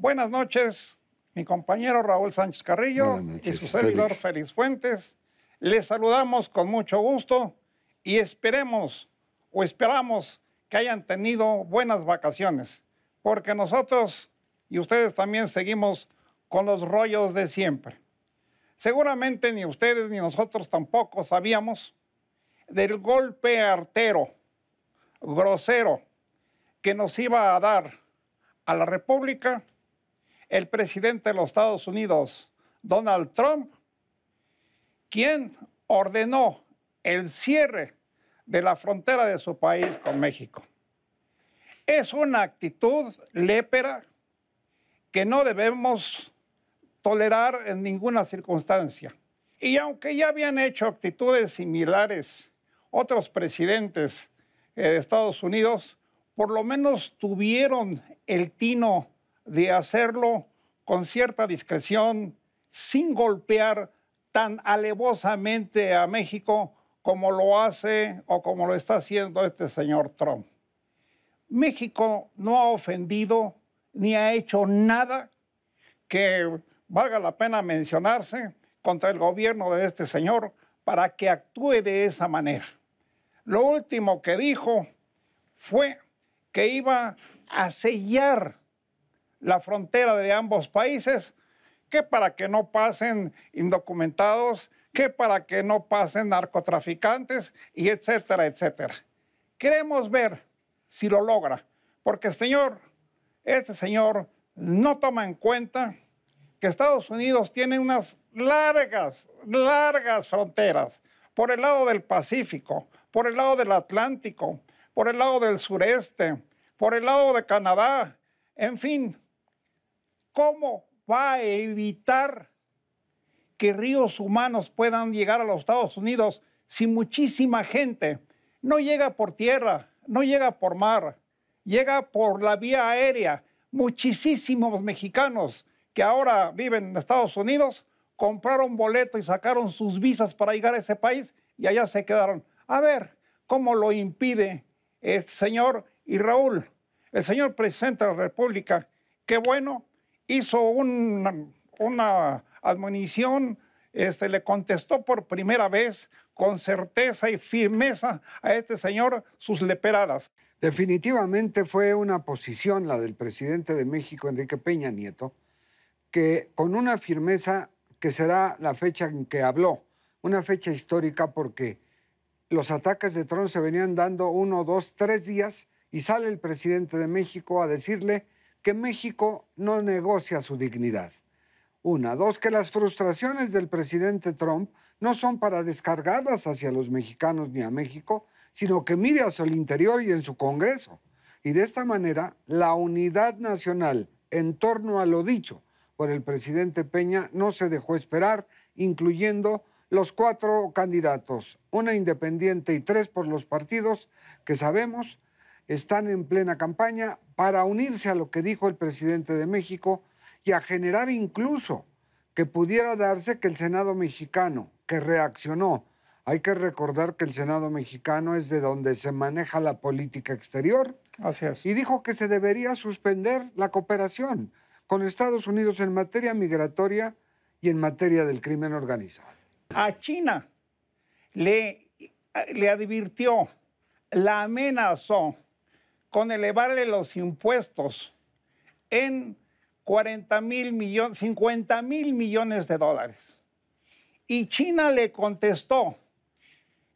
Buenas noches, mi compañero Raúl Sánchez Carrillo y su servidor Félix Fuentes. Les saludamos con mucho gusto y esperamos que hayan tenido buenas vacaciones, porque nosotros y ustedes también seguimos con los rollos de siempre. Seguramente ni ustedes ni nosotros tampoco sabíamos del golpe artero, grosero, que nos iba a dar a la República el presidente de los Estados Unidos, Donald Trump, quien ordenó el cierre de la frontera de su país con México. Es una actitud lépera que no debemos tolerar en ninguna circunstancia. Y aunque ya habían hecho actitudes similares otros presidentes de Estados Unidos, por lo menos tuvieron el tino de hacerlo con cierta discreción, sin golpear tan alevosamente a México como lo hace o como lo está haciendo este señor Trump. México no ha ofendido ni ha hecho nada que valga la pena mencionarse contra el gobierno de este señor para que actúe de esa manera. Lo último que dijo fue que iba a sellar la frontera de ambos países, que para que no pasen indocumentados, que para que no pasen narcotraficantes, y etcétera, etcétera. Queremos ver si lo logra, porque este señor no toma en cuenta que Estados Unidos tiene unas largas fronteras por el lado del Pacífico, por el lado del Atlántico, por el lado del sureste, por el lado de Canadá, en fin. ¿Cómo va a evitar que ríos humanos puedan llegar a los Estados Unidos si muchísima gente no llega por tierra, no llega por mar, llega por la vía aérea? Muchísimos mexicanos que ahora viven en Estados Unidos compraron boleto y sacaron sus visas para llegar a ese país y allá se quedaron. A ver cómo lo impide este señor. Y Raúl, el señor presidente de la República, qué bueno, hizo una admonición, le contestó por primera vez con certeza y firmeza a este señor sus leperadas. Definitivamente fue una posición, la del presidente de México, Enrique Peña Nieto, que con una firmeza que será la fecha en que habló, una fecha histórica porque los ataques de Trump se venían dando 1, 2, 3 días y sale el presidente de México a decirle que México no negocia su dignidad. 1, 2, que las frustraciones del presidente Trump no son para descargarlas hacia los mexicanos ni a México, sino que mire hacia el interior y en su Congreso. Y de esta manera, la unidad nacional en torno a lo dicho por el presidente Peña no se dejó esperar, incluyendo los 4 candidatos, 1 independiente y 3 por los partidos que sabemos están en plena campaña para unirse a lo que dijo el presidente de México y a generar incluso que pudiera darse que el Senado mexicano, que reaccionó, hay que recordar que el Senado mexicano es de donde se maneja la política exterior. Así es. Y dijo que se debería suspender la cooperación con Estados Unidos en materia migratoria y en materia del crimen organizado. A China le advirtió, la amenazó con elevarle los impuestos en 50 mil millones de dólares. Y China le contestó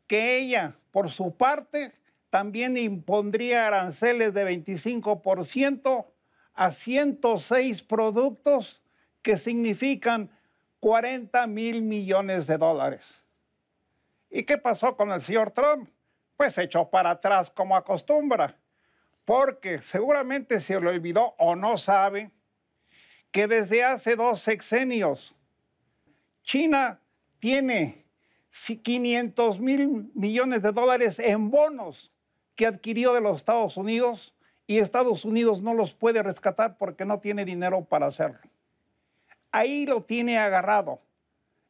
que ella, por su parte, también impondría aranceles de 25% a 106 productos que significan 40 mil millones de dólares. ¿Y qué pasó con el señor Trump? Pues se echó para atrás como acostumbra, porque seguramente se le olvidó o no sabe que desde hace 2 sexenios China tiene 500 mil millones de dólares en bonos que adquirió de los Estados Unidos y Estados Unidos no los puede rescatar porque no tiene dinero para hacerlo. Ahí lo tiene agarrado.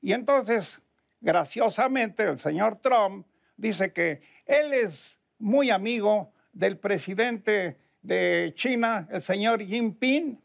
Y entonces, graciosamente, el señor Trump dice que él es muy amigo del presidente de China, el señor Jinping,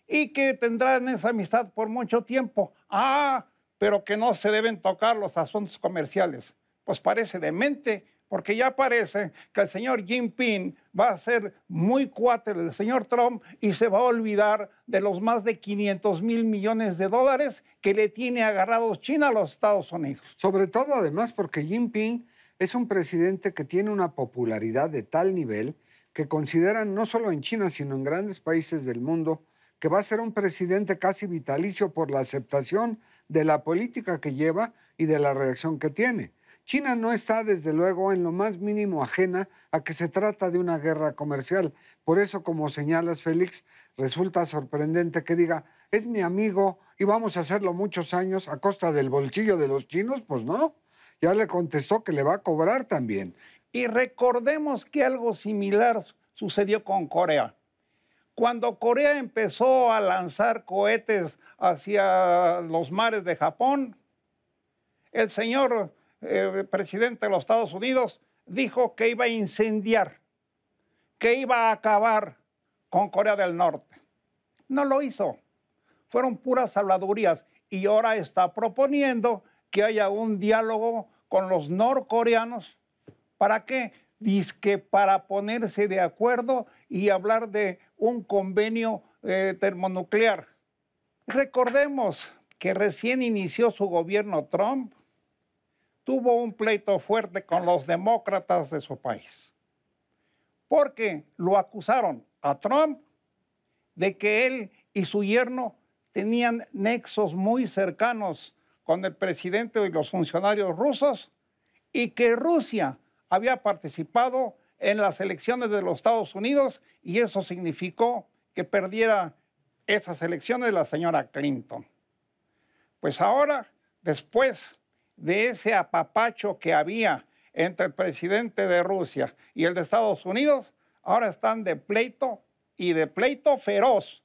y que tendrán esa amistad por mucho tiempo. Ah, pero que no se deben tocar los asuntos comerciales. Pues parece demente, porque ya parece que el señor Jinping va a ser muy cuate del señor Trump y se va a olvidar de los más de 500,000 millones de dólares que le tiene agarrados China a los Estados Unidos. Sobre todo, además, porque Jinping es un presidente que tiene una popularidad de tal nivel que consideran no solo en China, sino en grandes países del mundo, que va a ser un presidente casi vitalicio por la aceptación de la política que lleva y de la reacción que tiene. China no está, desde luego, en lo más mínimo ajena a que se trata de una guerra comercial. Por eso, como señalas, Félix, resulta sorprendente que diga, es mi amigo y vamos a hacerlo muchos años a costa del bolsillo de los chinos. Pues no, ya le contestó que le va a cobrar también. Y recordemos que algo similar sucedió con Corea. Cuando Corea empezó a lanzar cohetes hacia los mares de Japón, el señor presidente de los Estados Unidos dijo que iba a incendiar, que iba a acabar con Corea del Norte. No lo hizo. Fueron puras habladurías y ahora está proponiendo que haya un diálogo con los norcoreanos. ¿Para qué? Dizque para ponerse de acuerdo y hablar de un convenio termonuclear. Recordemos que recién inició su gobierno Trump, tuvo un pleito fuerte con los demócratas de su país, porque lo acusaron a Trump de que él y su yerno tenían nexos muy cercanos con el presidente y los funcionarios rusos y que Rusia había participado en las elecciones de los Estados Unidos y eso significó que perdiera esas elecciones la señora Clinton. Pues ahora, después de ese apapacho que había entre el presidente de Rusia y el de Estados Unidos, ahora están de pleito y de pleito feroz.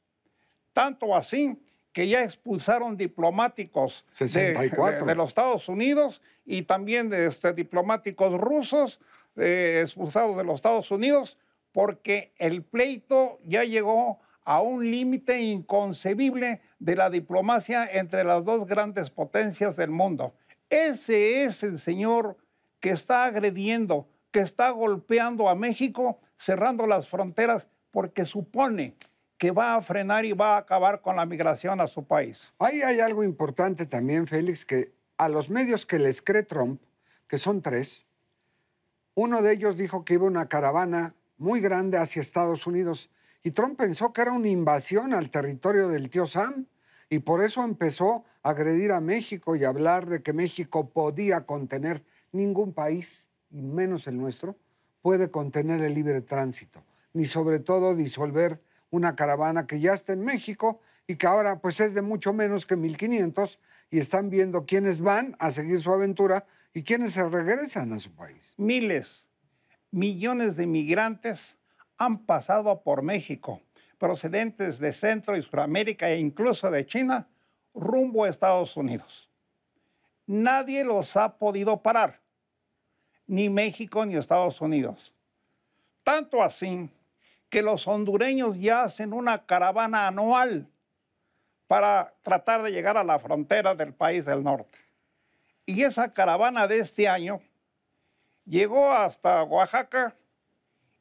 Tanto así que ya expulsaron diplomáticos de los Estados Unidos y también de diplomáticos rusos expulsados de los Estados Unidos porque el pleito ya llegó a un límite inconcebible de la diplomacia entre las dos grandes potencias del mundo. Ese es el señor que está agrediendo, que está golpeando a México, cerrando las fronteras porque supone que va a frenar y va a acabar con la migración a su país. Ahí hay algo importante también, Félix, que a los medios que les cree Trump, que son 3, uno de ellos dijo que iba una caravana muy grande hacia Estados Unidos y Trump pensó que era una invasión al territorio del tío Sam y por eso empezó a agredir a México y a hablar de que México podía contener. Ningún país, y menos el nuestro, puede contener el libre tránsito, ni sobre todo disolver una caravana que ya está en México y que ahora pues es de mucho menos que 1,500 y están viendo quiénes van a seguir su aventura y quiénes se regresan a su país. Miles, millones de migrantes han pasado por México, procedentes de Centro y Sudamérica e incluso de China, rumbo a Estados Unidos. Nadie los ha podido parar, ni México ni Estados Unidos. Tanto así que los hondureños ya hacen una caravana anual para tratar de llegar a la frontera del país del norte. Y esa caravana de este año llegó hasta Oaxaca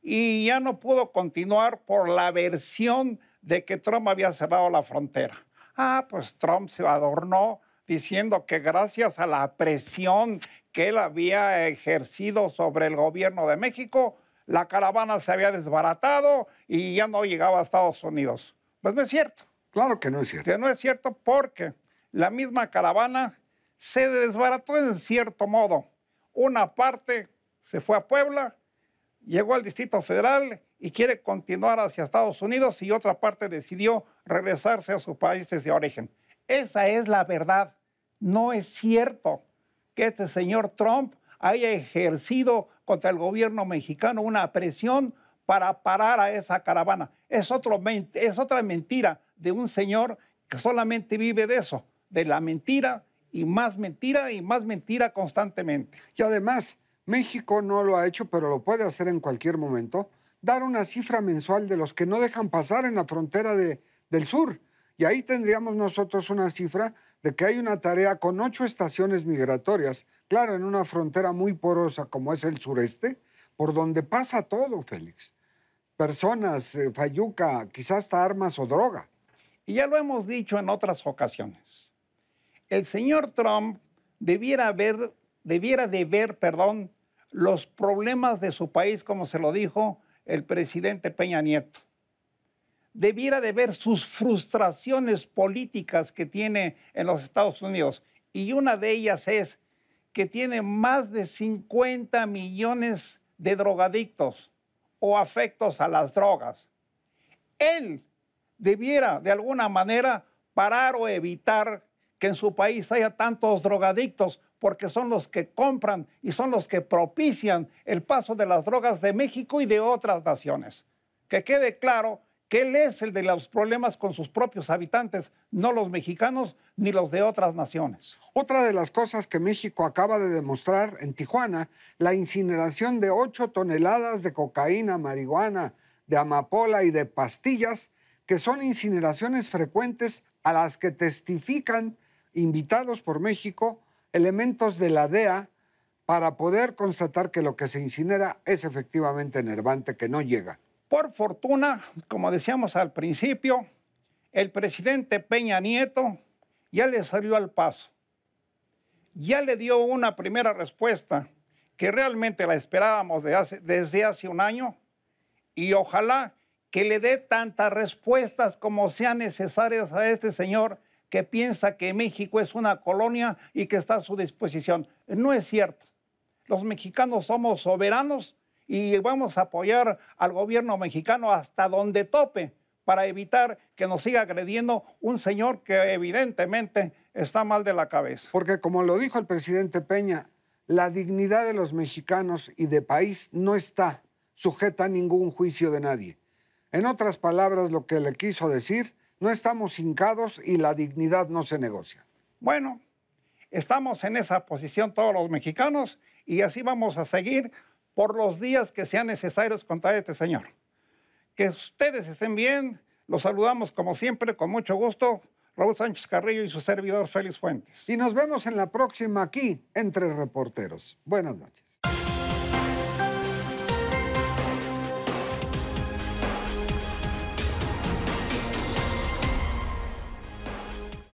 y ya no pudo continuar por la versión de que Trump había cerrado la frontera. Pues Trump se adornó diciendo que gracias a la presión que él había ejercido sobre el gobierno de México, la caravana se había desbaratado y ya no llegaba a Estados Unidos. Pues no es cierto. Claro que no es cierto. Que no es cierto porque la misma caravana se desbarató en cierto modo. Una parte se fue a Puebla, llegó al Distrito Federal y quiere continuar hacia Estados Unidos y otra parte decidió regresarse a sus países de origen. Esa es la verdad. No es cierto que este señor Trump haya ejercido contra el gobierno mexicano una presión para parar a esa caravana. Es otra mentira de un señor que solamente vive de eso, de la mentira y más mentira constantemente. Y además, México no lo ha hecho, pero lo puede hacer en cualquier momento, dar una cifra mensual de los que no dejan pasar en la frontera del sur. Y ahí tendríamos nosotros una cifra de que hay una tarea con 8 estaciones migratorias, claro, en una frontera muy porosa como es el sureste, por donde pasa todo, Félix. Personas, fayuca, quizás hasta armas o droga. Y ya lo hemos dicho en otras ocasiones. El señor Trump debiera de ver, los problemas de su país, como se lo dijo el presidente Peña Nieto. Debiera de ver sus frustraciones políticas que tiene en los Estados Unidos. Y una de ellas es que tiene más de 50 millones de drogadictos o afectos a las drogas. Él debiera de alguna manera parar o evitar que en su país haya tantos drogadictos, porque son los que compran y son los que propician el paso de las drogas de México y de otras naciones. Que quede claro que él es el de los problemas con sus propios habitantes, no los mexicanos ni los de otras naciones. Otra de las cosas que México acaba de demostrar en Tijuana, la incineración de 8 toneladas de cocaína, marihuana, de amapola y de pastillas, que son incineraciones frecuentes a las que testifican, invitados por México, elementos de la DEA para poder constatar que lo que se incinera es efectivamente enervante, que no llega. Por fortuna, como decíamos al principio, el presidente Peña Nieto ya le salió al paso. Ya le dio una primera respuesta que realmente la esperábamos desde hace un año, y ojalá que le dé tantas respuestas como sean necesarias a este señor que piensa que México es una colonia y que está a su disposición. No es cierto. Los mexicanos somos soberanos y vamos a apoyar al gobierno mexicano hasta donde tope para evitar que nos siga agrediendo un señor que evidentemente está mal de la cabeza. Porque como lo dijo el presidente Peña, la dignidad de los mexicanos y de país no está sujeta a ningún juicio de nadie. En otras palabras, lo que le quiso decir, no estamos hincados y la dignidad no se negocia. Bueno, estamos en esa posición todos los mexicanos y así vamos a seguir por los días que sean necesarios contra este señor. Que ustedes estén bien, los saludamos como siempre, con mucho gusto, Raúl Sánchez Carrillo y su servidor Félix Fuentes. Y nos vemos en la próxima aquí, Entre Reporteros. Buenas noches.